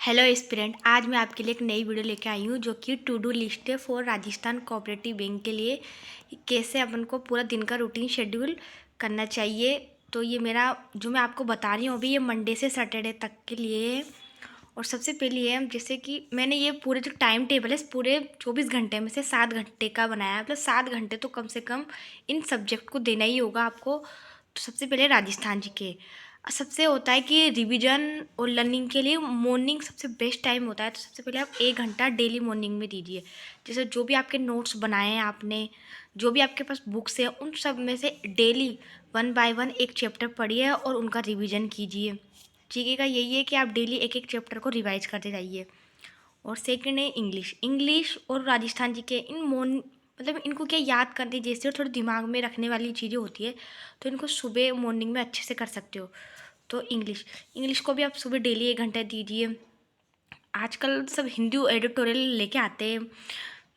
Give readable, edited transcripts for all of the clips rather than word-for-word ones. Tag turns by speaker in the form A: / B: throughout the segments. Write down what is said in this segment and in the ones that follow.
A: Hello aspirant, आज मैं आपके लिए एक नई वीडियो लेके आई हूँ जो कि टू डू लिस्ट है फॉर राजस्थान कोऑपरेटिव बैंक के लिए। कैसे अपन को पूरा दिन का रूटीन शेड्यूल करना चाहिए। तो ये मेरा जो मैं आपको बता रही हूँ अभी, ये मंडे से सैटरडे तक के लिए है। और सबसे पहले है जैसे कि मैंने ये पूरे जो टाइम टेबल है इस पूरे 24 घंटे में से 7 घंटे का बनाया है। मतलब 7 घंटे तो कम से कम इन सब्जेक्ट को देना ही होगा आपको। तो सबसे पहले राजस्थान जी के सबसे होता है कि रिवीजन और लर्निंग के लिए मॉर्निंग सबसे बेस्ट टाइम होता है। तो सबसे पहले आप 1 घंटा डेली मॉर्निंग में दीजिए। जैसे जो भी आपके नोट्स बनाए हैं आपने, जो भी आपके पास बुक्स है, उन सब में से डेली 1 बाय 1 एक चैप्टर पढ़िए और उनका रिवीजन कीजिए। ठीक है, यही है कि आप डेली एक एक चैप्टर को रिवाइज करते जाइए। और सेकंड है इंग्लिश। इंग्लिश और राजस्थान जी के इन मोन मतलब इनको क्या याद करने जैसे और थोड़ी दिमाग में रखने वाली चीज़ें होती है, तो इनको सुबह मॉर्निंग में अच्छे से कर सकते हो। तो इंग्लिश इंग्लिश को भी आप सुबह डेली 1 घंटा दीजिए। आजकल सब हिंदी एडिटोरियल लेके आते हैं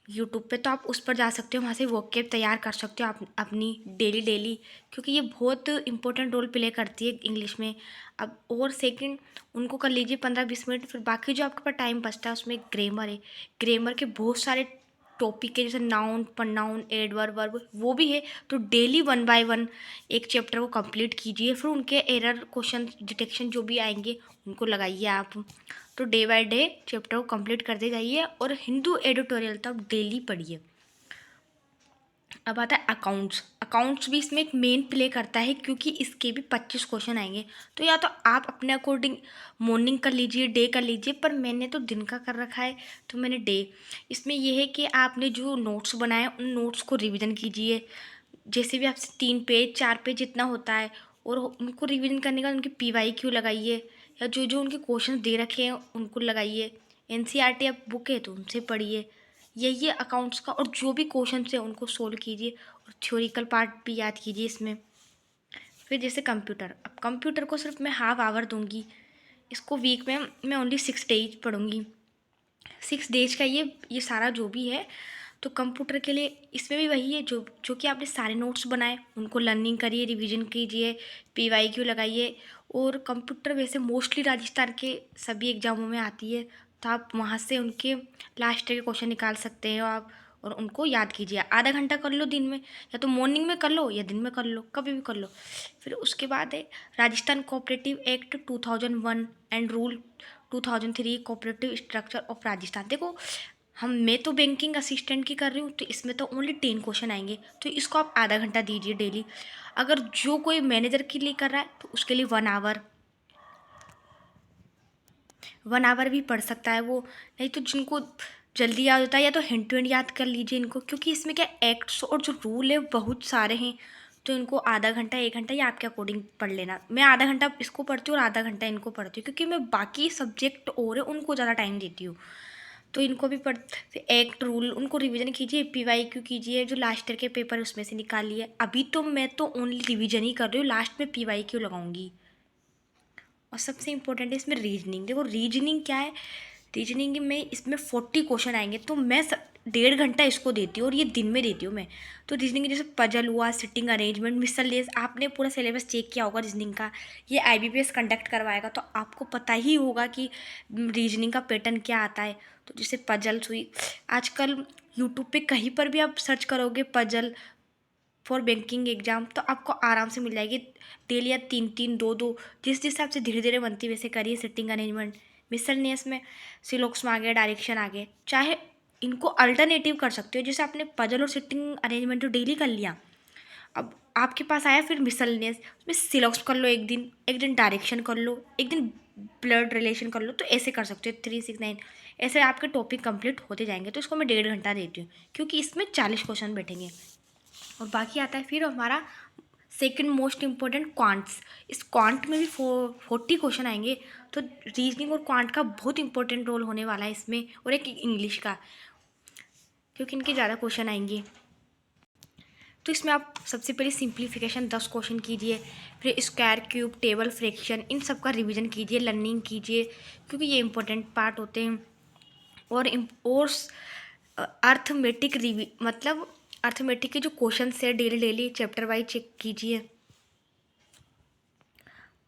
A: यूट्यूब पे, तो आप उस पर जा सकते हो, वहाँ से वोकैब तैयार कर सकते हो आप अपनी डेली डेली, क्योंकि ये बहुत इंपॉर्टेंट रोल प्ले करती है इंग्लिश में। अब और सेकंड उनको कर लीजिए 15-20 मिनट। फिर बाकी जो आपके पास टाइम बचता है उसमें ग्रामर है। ग्रामर के बहुत सारे टॉपिक है, जैसे नाउन, प्रोनाउन, एडवर्ब, वर्ब, वो भी है। तो डेली 1 बाय 1 एक चैप्टर को कंप्लीट कीजिए। फिर उनके एरर क्वेश्चन डिटेक्शन जो भी आएंगे उनको लगाइए आप। तो डे बाय डे चैप्टर को कंप्लीट करते जाइए। और हिंदू एडिटोरियल तो आप डेली पढ़िए। अब आता है अकाउंट्स। अकाउंट्स भी इसमें एक मेन प्ले करता है, क्योंकि इसके भी 25 क्वेश्चन आएंगे। तो या तो आप अपने अकॉर्डिंग मॉर्निंग कर लीजिए, डे कर लीजिए, पर मैंने तो दिन का कर रखा है तो मैंने डे। इसमें यह है कि आपने जो नोट्स बनाए उन नोट्स को रिवीजन कीजिए। जैसे भी आपसे 3 पेज 4 पेज जितना होता है, और उनको रिवीजन करने का उनकी PYQ लगाइए, या जो जो उनके क्वेश्चन दे रखे हैं उनको लगाइए। NCERT आप बुक है तो उनसे पढ़िए। यही है अकाउंट्स का। और जो भी क्वेश्चन है उनको सोल्व कीजिए और थ्योरिकल पार्ट भी याद कीजिए इसमें। फिर जैसे कंप्यूटर, अब कंप्यूटर को सिर्फ मैं हाफ आवर दूंगी। इसको वीक में मैं ओनली 6 डेज पढ़ूंगी। 6 डेज का ये सारा जो भी है। तो कंप्यूटर के लिए इसमें भी वही है, जो जो कि आपने सारे नोट्स बनाए उनको लर्निंग करिए, रिवीजन कीजिए, PYQ लगाइए। और कंप्यूटर वैसे मोस्टली राजस्थान के सभी एग्जामों में आती है, तो आप वहाँ से उनके लास्ट के क्वेश्चन निकाल सकते हैं आप, और उनको याद कीजिए। आधा घंटा कर लो दिन में, या तो मॉर्निंग में कर लो या दिन में कर लो, कभी भी कर लो। फिर उसके बाद है Rajasthan cooperative act 2001 and rule 2003 cooperative structure of Rajasthan. देखो, मैं तो बैंकिंग असिस्टेंट की कर रही हूँ, तो इसमें तो ओनली 10 क्वेश्चन आएंगे। तो इसको आप आधा घंटा दीजिए डेली। अगर जो कोई मैनेजर के लिए कर रहा है तो उसके लिए 1 आवर भी पढ़ सकता है वो। नहीं तो जिनको जल्दी याद होता है, या तो हिंट टू हिंट याद कर लीजिए इनको, क्योंकि इसमें क्या एक्ट्स और जो रूल है बहुत सारे हैं। तो इनको आधा घंटा 1 घंटा या आपके अकॉर्डिंग पढ़ लेना। मैं आधा घंटा इसको पढ़ती हूँ और आधा घंटा इनको पढ़ती हूँ, क्योंकि मैं बाकी सब्जेक्ट और है उनको ज़्यादा टाइम देती हूँ। तो इनको भी पढ़, फिर एक्ट रूल उनको रिवीजन कीजिए, PYQ कीजिए, जो लास्ट ईयर के पेपर है उसमें से निकालिए। अभी तो मैं तो ओनली रिवीजन ही कर रही हूँ, लास्ट में PYQ लगाऊंगी। और सबसे इम्पोर्टेंट है इसमें रीजनिंग। देखो रीजनिंग क्या है, रीजनिंग में इसमें 40 क्वेश्चन आएंगे, तो मैं 1.5 घंटा इसको देती हूँ और ये दिन में देती हूँ मैं। तो रीजनिंग जैसे पजल हुआ, सिटिंग अरेंजमेंट, मिसलेनियस, आपने पूरा सिलेबस चेक किया होगा रीजनिंग का। ये IBPS कंडक्ट करवाएगा, तो आपको पता ही होगा कि रीजनिंग का पैटर्न क्या आता है। तो जैसे पजल्स हुई, आजकल यूट्यूब पे कहीं पर भी आप सर्च करोगे पजल फॉर बैंकिंग एग्जाम, तो आपको आराम से मिल जाएगी। डेली या 3-3 2-2 जिस हिसाब से धीरे धीरे बनती है वैसे करिए। सिटिंग अरेंजमेंट, मिसलनेस में सिलोक्स में आ गया, डायरेक्शन आ गए। चाहे इनको अल्टरनेटिव कर सकते हो, जैसे आपने पजल और सिटिंग अरेंजमेंट तो डेली कर लिया, अब आपके पास आया फिर मिसलनेस, उसमें सिलोक्स कर लो एक दिन डायरेक्शन कर लो, एक दिन ब्लड रिलेशन कर लो। तो ऐसे कर सकते हो 3-6-9, ऐसे आपके टॉपिक कंप्लीट होते जाएंगे। तो इसको मैं 1.5 घंटा देती हूँ, क्योंकि इसमें 40 क्वेश्चन बैठेंगे। और बाकी आता है फिर हमारा सेकंड मोस्ट इम्पोर्टेंट क्वांट्स। इस क्वांट में भी 40 क्वेश्चन आएंगे। तो रीजनिंग और क्वांट का बहुत इंपॉर्टेंट रोल होने वाला है इसमें, और एक इंग्लिश का, क्योंकि इनके ज़्यादा क्वेश्चन आएंगे। तो इसमें आप सबसे पहले सिंप्लीफिकेशन 10 क्वेश्चन कीजिए, फिर स्क्वायर, क्यूब, टेबल, फ्रैक्शन, इन सब का रिवीजन कीजिए, लर्निंग कीजिए, क्योंकि ये इंपॉर्टेंट पार्ट होते हैं। और अर्थमेटिक मतलब अर्थमेटिक के जो क्वेश्चन है daily daily chapter wise check कीजिए।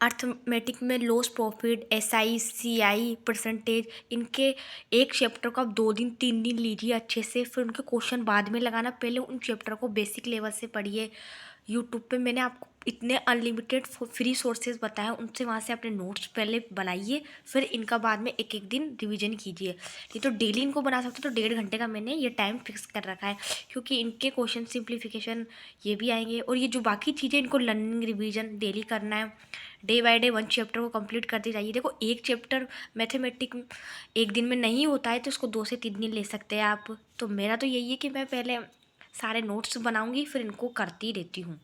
A: अर्थमेटिक में loss profit, SI CI percentage, इनके एक चैप्टर को आप 2 दिन 3 दिन लीजिए अच्छे से, फिर उनके क्वेश्चन बाद में लगाना। पहले उन चैप्टर को बेसिक लेवल से पढ़िए। यूट्यूब पे मैंने आपको इतने अनलिमिटेड फ्री सोर्सेज बताया, उनसे वहाँ से अपने नोट्स पहले बनाइए, फिर इनका बाद में एक एक दिन रिवीजन कीजिए। नहीं तो डेली इनको बना सकते, तो 1.5 घंटे का मैंने ये टाइम फिक्स कर रखा है, क्योंकि इनके क्वेश्चन सिंप्लीफिकेशन ये भी आएंगे, और ये जो बाकी चीज़ें इनको लर्निंग रिवीजन डेली करना है। डे बाय डे 1 चैप्टर को कंप्लीट करते जाइए। देखो, एक चैप्टर मैथमेटिक एक दिन में नहीं होता है, तो इसको 2 से 3 दिन ले सकते हैं आप। तो मेरा तो यही है कि मैं पहले सारे नोट्स बनाऊंगी, फिर इनको करती रहती हूँ।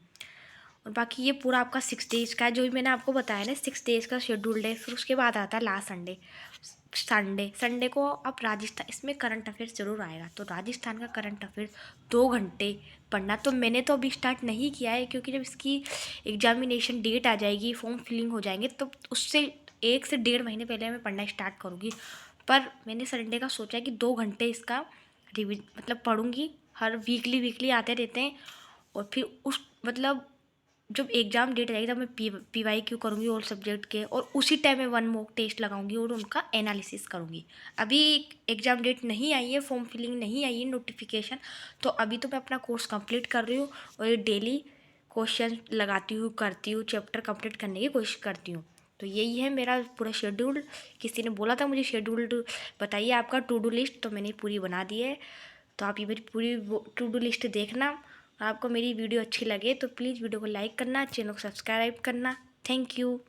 A: और बाकी ये पूरा आपका 6 डेज़ का है, जो भी मैंने आपको बताया ना, 6 डेज़ का शेड्यूल्ड है। फिर उसके बाद आता है लास्ट संडे को आप राजस्थान, इसमें करंट अफेयर्स ज़रूर आएगा, तो राजस्थान का करंट अफेयर्स 2 घंटे पढ़ना। तो मैंने तो अभी स्टार्ट नहीं किया है, क्योंकि जब इसकी एग्जामिनेशन डेट आ जाएगी, फॉर्म फिलिंग हो जाएंगे, तो उससे 1 से 1.5 महीने पहले मैं पढ़ना स्टार्ट करूँगी। पर मैंने संडे का सोचा है कि 2 घंटे इसका मतलब पढ़ूँगी। हर वीकली आते रहते हैं, और फिर उस मतलब जब एग्ज़ाम डेट आएगी, तब मैं PYQ करूँगी ऑल सब्जेक्ट के, और उसी टाइम में 1 मॉक टेस्ट लगाऊंगी और उनका एनालिसिस करूँगी। अभी एग्ज़ाम डेट नहीं आई है, फॉर्म फिलिंग नहीं आई है, नोटिफिकेशन, तो अभी तो मैं अपना कोर्स कंप्लीट कर रही हूँ, और ये डेली क्वेश्चन लगाती हूँ, करती हूँ, चैप्टर कंप्लीट करने की कोशिश करती हूँ। तो यही है मेरा पूरा शेड्यूल। किसी ने बोला था मुझे शेड्यूल्ड बताइए आपका टू डू लिस्ट, तो मैंने पूरी बना दी है। तो आप ये मेरी पूरी टू डू लिस्ट देखना। आपको मेरी वीडियो अच्छी लगे तो प्लीज़ वीडियो को लाइक करना, चैनल को सब्सक्राइब करना। Thank you.